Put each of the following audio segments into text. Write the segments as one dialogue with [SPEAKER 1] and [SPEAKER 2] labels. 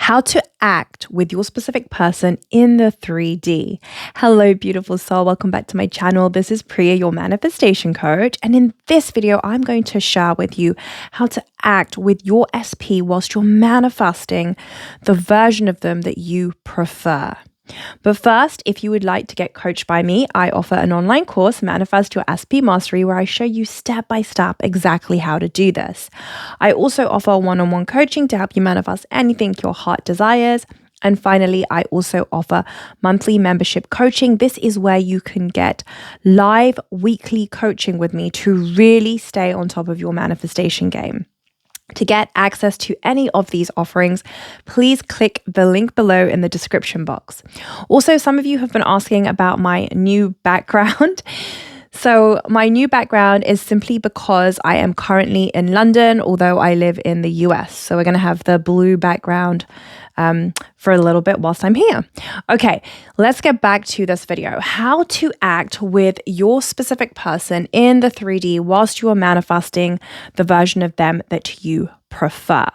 [SPEAKER 1] how to act with your specific person in the 3D. Hello, beautiful soul. Welcome back to my channel. This is Priya, your manifestation coach. And in this video, I'm going to share with you how to act with your SP whilst you're manifesting the version of them that you prefer. But first, if you would like to get coached by me, I offer an online course, Manifest Your SP Mastery, where I show you step by step exactly how to do this. I also offer one-on-one coaching to help you manifest anything your heart desires. And finally, I also offer monthly membership coaching. This is where you can get live weekly coaching with me to really stay on top of your manifestation game. To get access to any of these offerings, please click the link below in the description box. Also, some of you have been asking about my new background. So my new background is simply because I am currently in London, although I live in the US. So we're going to have the blue background for a little bit whilst I'm here. Okay, let's get back to this video. How to act with your specific person in the 3D whilst you are manifesting the version of them that you prefer.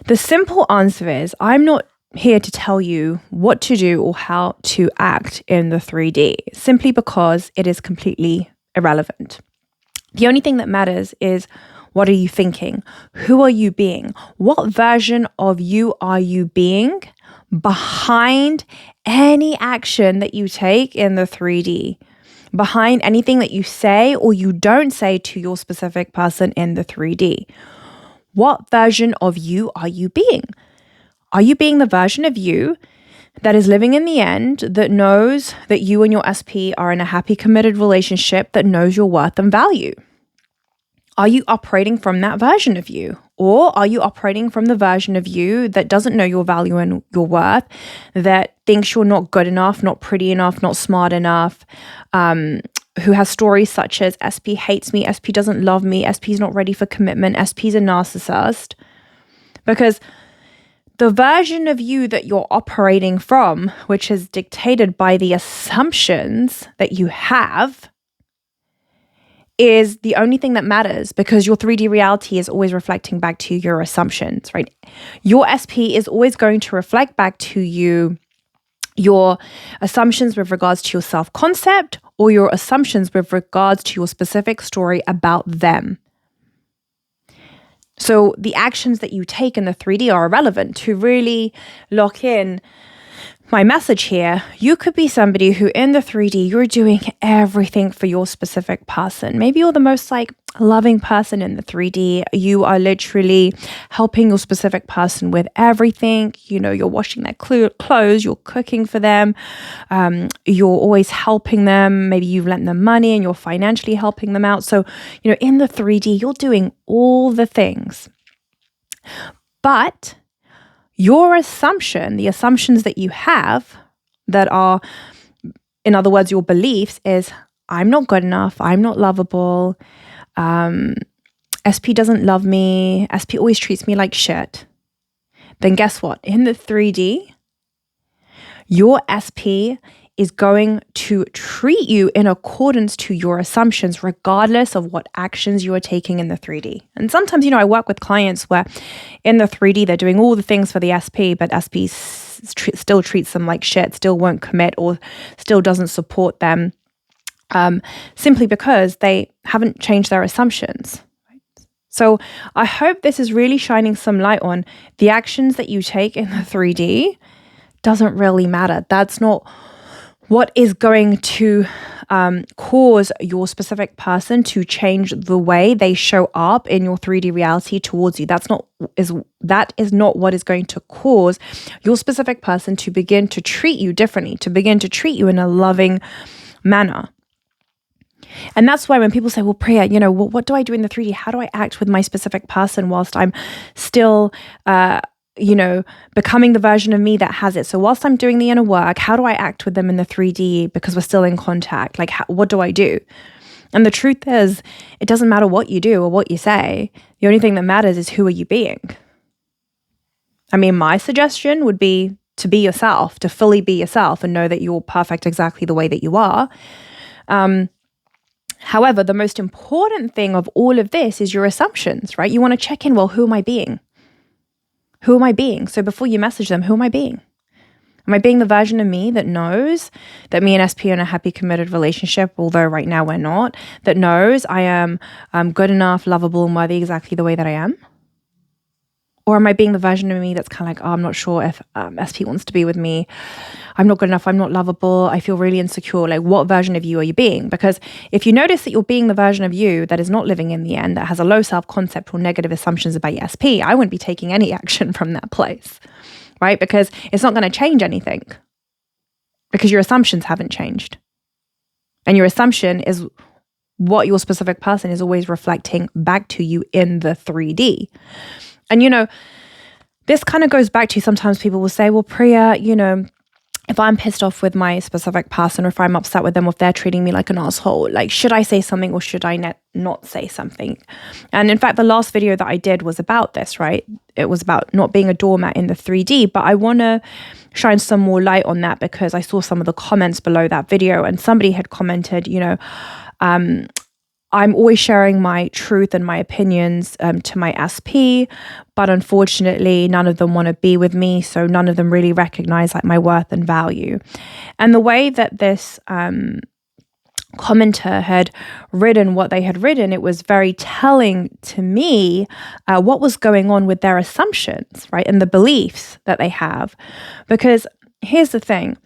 [SPEAKER 1] The simple answer is I'm not here to tell you what to do or how to act in the 3D, simply because it is completely irrelevant. The only thing that matters is, what are you thinking? Who are you being? What version of you are you being behind any action that you take in the 3D? Behind anything that you say or you don't say to your specific person in the 3D? What version of you are you being? Are you being the version of you that is living in the end, that knows that you and your SP are in a happy, committed relationship, that knows your worth and value? Are you operating from that version of you? Or are you operating from the version of you that doesn't know your value and your worth, that thinks you're not good enough, not pretty enough, not smart enough, who has stories such as SP hates me, SP doesn't love me, SP is not ready for commitment, SP is a narcissist? Because the version of you that you're operating from, which is dictated by the assumptions that you have, is the only thing that matters, because your 3D reality is always reflecting back to your assumptions, right? Your SP is always going to reflect back to you your assumptions with regards to your self-concept or your assumptions with regards to your specific story about them. So the actions that you take in the 3D are irrelevant. To really lock in my message here, you could be somebody who in the 3D, you're doing everything for your specific person. Maybe you're the most loving person in the 3D. You are literally helping your specific person with everything. You know, you're washing their clothes, you're cooking for them, you're always helping them. Maybe you've lent them money and you're financially helping them out. So, you know, in the 3D, you're doing all the things. But your assumption, the assumptions that you have that are, in other words, your beliefs is, I'm not good enough, I'm not lovable, SP doesn't love me, SP always treats me like shit. Then guess what? In the 3D, your SP is going to treat you in accordance to your assumptions, regardless of what actions you are taking in the 3D. And sometimes, you know, I work with clients where in the 3D, they're doing all the things for the SP, but SP still treats them like shit, still won't commit, or still doesn't support them, simply because they haven't changed their assumptions. So I hope this is really shining some light on the actions that you take in the 3D doesn't really matter. That's not what is going to cause your specific person to change the way they show up in your 3D reality towards you. That is not what is going to cause your specific person to begin to treat you differently, to begin to treat you in a loving manner. And that's why when people say, well, Priya, you know, what do I do in the 3D? How do I act with my specific person whilst I'm still becoming the version of me that has it? So whilst I'm doing the inner work, how do I act with them in the 3D because we're still in contact? What do I do? And the truth is, it doesn't matter what you do or what you say. The only thing that matters is, who are you being? I mean, my suggestion would be to be yourself, to fully be yourself and know that you're perfect exactly the way that you are. However, the most important thing of all of this is your assumptions, right? You want to check in, well, who am I being? Who am I being? So before you message them, who am I being? Am I being the version of me that knows that me and SP are in a happy, committed relationship, although right now we're not, that knows I am good enough, lovable, and worthy exactly the way that I am? Or am I being the version of me that's kind of like, oh, I'm not sure if SP wants to be with me. I'm not good enough. I'm not lovable. I feel really insecure. Like, what version of you are you being? Because if you notice that you're being the version of you that is not living in the end, that has a low self-concept or negative assumptions about your SP, I wouldn't be taking any action from that place, right? Because it's not going to change anything because your assumptions haven't changed. And your assumption is what your specific person is always reflecting back to you in the 3D. And, this kind of goes back to sometimes people will say, well, Priya, if I'm pissed off with my specific person or if I'm upset with them or if they're treating me like an asshole, like, should I say something or should I not say something? And in fact, the last video that I did was about this, right? It was about not being a doormat in the 3D, but I want to shine some more light on that because I saw some of the comments below that video and somebody had commented, I'm always sharing my truth and my opinions to my SP, but unfortunately, none of them want to be with me. So none of them really recognize like my worth and value. And the way that this commenter had written what they had written, it was very telling to me what was going on with their assumptions, right? And the beliefs that they have. Because here's the thing.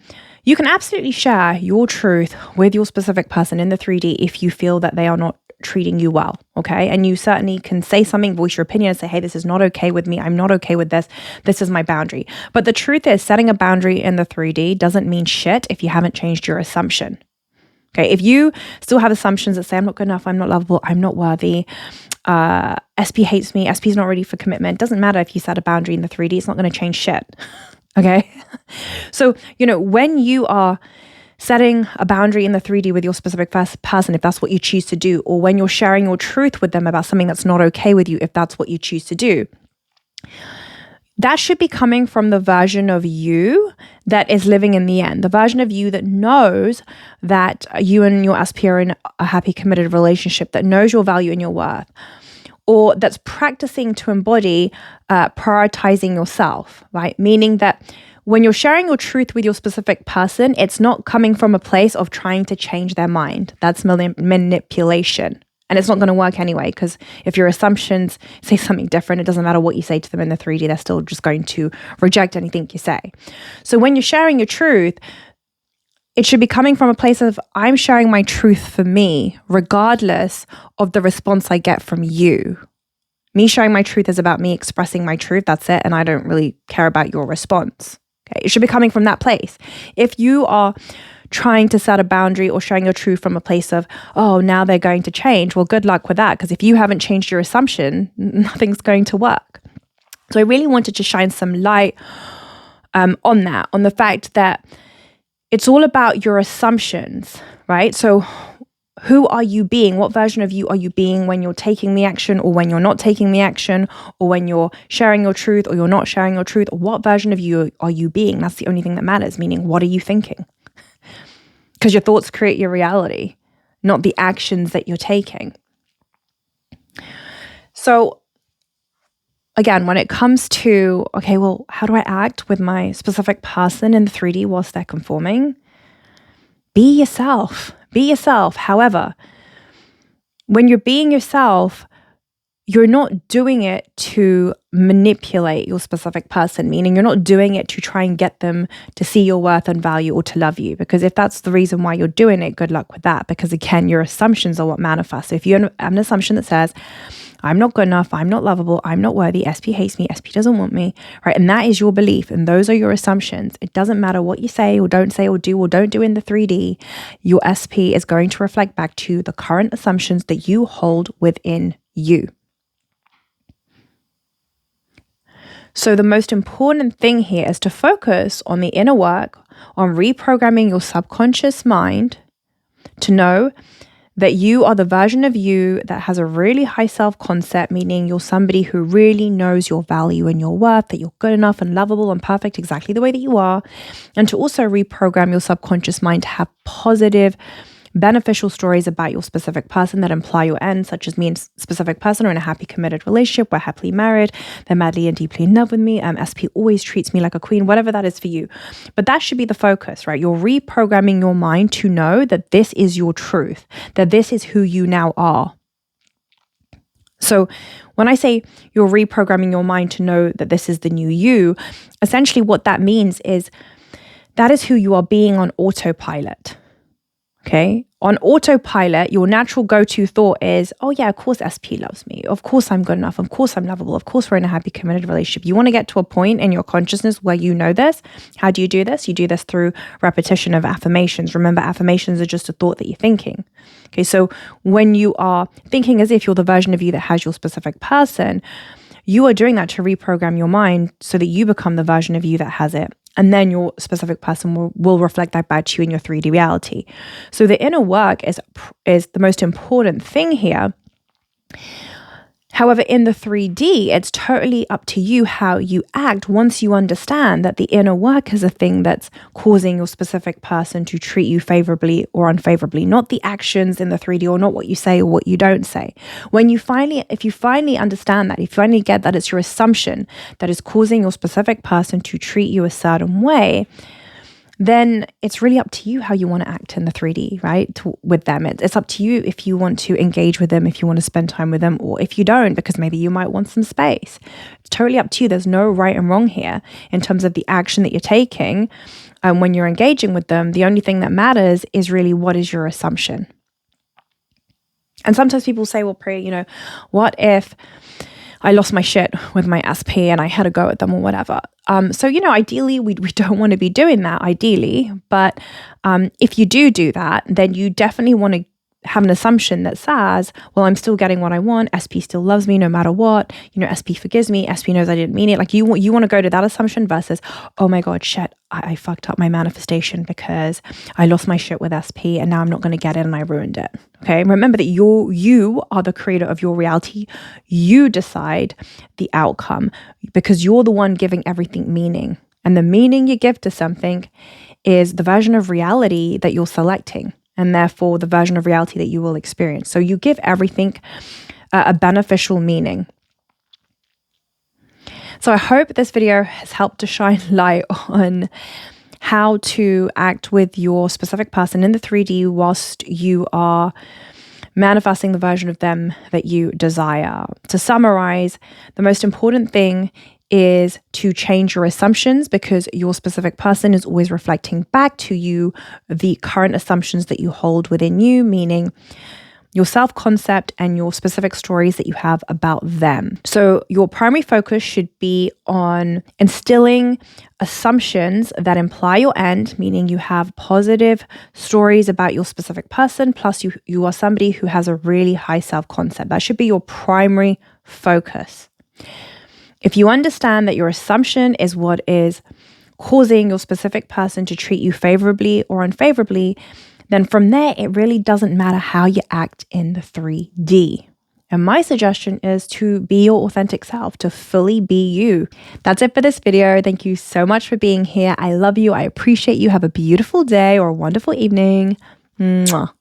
[SPEAKER 1] You can absolutely share your truth with your specific person in the 3D if you feel that they are not treating you well, okay? And you certainly can say something, voice your opinion and say, hey, this is not okay with me. I'm not okay with this. This is my boundary. But the truth is, setting a boundary in the 3D doesn't mean shit if you haven't changed your assumption. Okay, if you still have assumptions that say, I'm not good enough, I'm not lovable, I'm not worthy, SP hates me, SP is not ready for commitment, it doesn't matter if you set a boundary in the 3D, it's not going to change shit. Okay. So, when you are setting a boundary in the 3D with your specific person, if that's what you choose to do, or when you're sharing your truth with them about something that's not okay with you, if that's what you choose to do, that should be coming from the version of you that is living in the end, the version of you that knows that you and your SP are in a happy, committed relationship, that knows your value and your worth, or that's practicing to embody prioritizing yourself, right? Meaning that when you're sharing your truth with your specific person, it's not coming from a place of trying to change their mind. That's manipulation. And it's not going to work anyway, because if your assumptions say something different, it doesn't matter what you say to them in the 3D, they're still just going to reject anything you say. So when you're sharing your truth, it should be coming from a place of, I'm sharing my truth for me, regardless of the response I get from you. Me sharing my truth is about me expressing my truth. That's it. And I don't really care about your response. Okay? It should be coming from that place. If you are trying to set a boundary or sharing your truth from a place of, oh, now they're going to change, well, good luck with that. Because if you haven't changed your assumption, nothing's going to work. So I really wanted to shine some light on that, on the fact that it's all about your assumptions, right? So who are you being? What version of you are you being when you're taking the action or when you're not taking the action or when you're sharing your truth or you're not sharing your truth? What version of you are you being? That's the only thing that matters, meaning what are you thinking? Because your thoughts create your reality, not the actions that you're taking. So again, when it comes to, okay, well, how do I act with my specific person in the 3D whilst they're conforming? Be yourself. Be yourself. However, when you're being yourself, you're not doing it to manipulate your specific person, meaning you're not doing it to try and get them to see your worth and value or to love you. Because if that's the reason why you're doing it, good luck with that. Because again, your assumptions are what manifest. So if you have an assumption that says, I'm not good enough, I'm not lovable, I'm not worthy, SP hates me, SP doesn't want me, right? And that is your belief, and those are your assumptions. It doesn't matter what you say or don't do in the 3D, your SP is going to reflect back to the current assumptions that you hold within you. So the most important thing here is to focus on the inner work, on reprogramming your subconscious mind to know that you are the version of you that has a really high self-concept, meaning you're somebody who really knows your value and your worth, that you're good enough and lovable and perfect exactly the way that you are. And to also reprogram your subconscious mind to have positive beneficial stories about your specific person that imply your end, such as me and specific person are in a happy, committed relationship. We're happily married. They're madly and deeply in love with me. SP always treats me like a queen, whatever that is for you. But that should be the focus, right? You're reprogramming your mind to know that this is your truth, that this is who you now are. So when I say you're reprogramming your mind to know that this is the new you, essentially what that means is that is who you are being on autopilot. Okay? On autopilot, your natural go-to thought is, oh yeah, of course SP loves me. Of course I'm good enough. Of course I'm lovable. Of course we're in a happy, committed relationship. You want to get to a point in your consciousness where you know this. How do you do this? You do this through repetition of affirmations. Remember, affirmations are just a thought that you're thinking. Okay, so when you are thinking as if you're the version of you that has your specific person, you are doing that to reprogram your mind so that you become the version of you that has it. And then your specific person will reflect that back to you in your 3D reality. So the inner work is the most important thing here. However, in the 3D, it's totally up to you how you act once you understand that the inner work is a thing that's causing your specific person to treat you favorably or unfavorably, not the actions in the 3D or not what you say or what you don't say. If you finally understand that, if you finally get that it's your assumption that is causing your specific person to treat you a certain way, then it's really up to you how you want to act in the 3D, right? With them. It's up to you if you want to engage with them, if you want to spend time with them, or if you don't, because maybe you might want some space. It's totally up to you. There's no right and wrong here in terms of the action that you're taking. When you're engaging with them, the only thing that matters is really what is your assumption. And sometimes people say, well, Priya, what if I lost my shit with my SP and I had a go at them or whatever. So ideally, we don't want to be doing that, ideally. But if you do that, then you definitely want to have an assumption that says, well, I'm still getting what I want. SP still loves me no matter what. SP forgives me. SP knows I didn't mean it. Like you want to go to that assumption versus, oh my God, shit, I fucked up my manifestation because I lost my shit with SP and now I'm not going to get it and I ruined it. Okay. Remember that you are the creator of your reality. You decide the outcome because you're the one giving everything meaning. And the meaning you give to something is the version of reality that you're selecting, and therefore the version of reality that you will experience. So you give everything a beneficial meaning. So I hope this video has helped to shine light on how to act with your specific person in the 3D whilst you are manifesting the version of them that you desire. To summarize, the most important thing is to change your assumptions because your specific person is always reflecting back to you the current assumptions that you hold within you, meaning your self-concept and your specific stories that you have about them. So your primary focus should be on instilling assumptions that imply your end, meaning you have positive stories about your specific person, plus you are somebody who has a really high self-concept. That should be your primary focus. If you understand that your assumption is what is causing your specific person to treat you favorably or unfavorably, then from there, it really doesn't matter how you act in the 3D. And my suggestion is to be your authentic self, to fully be you. That's it for this video. Thank you so much for being here. I love you. I appreciate you. Have a beautiful day or a wonderful evening. Mwah.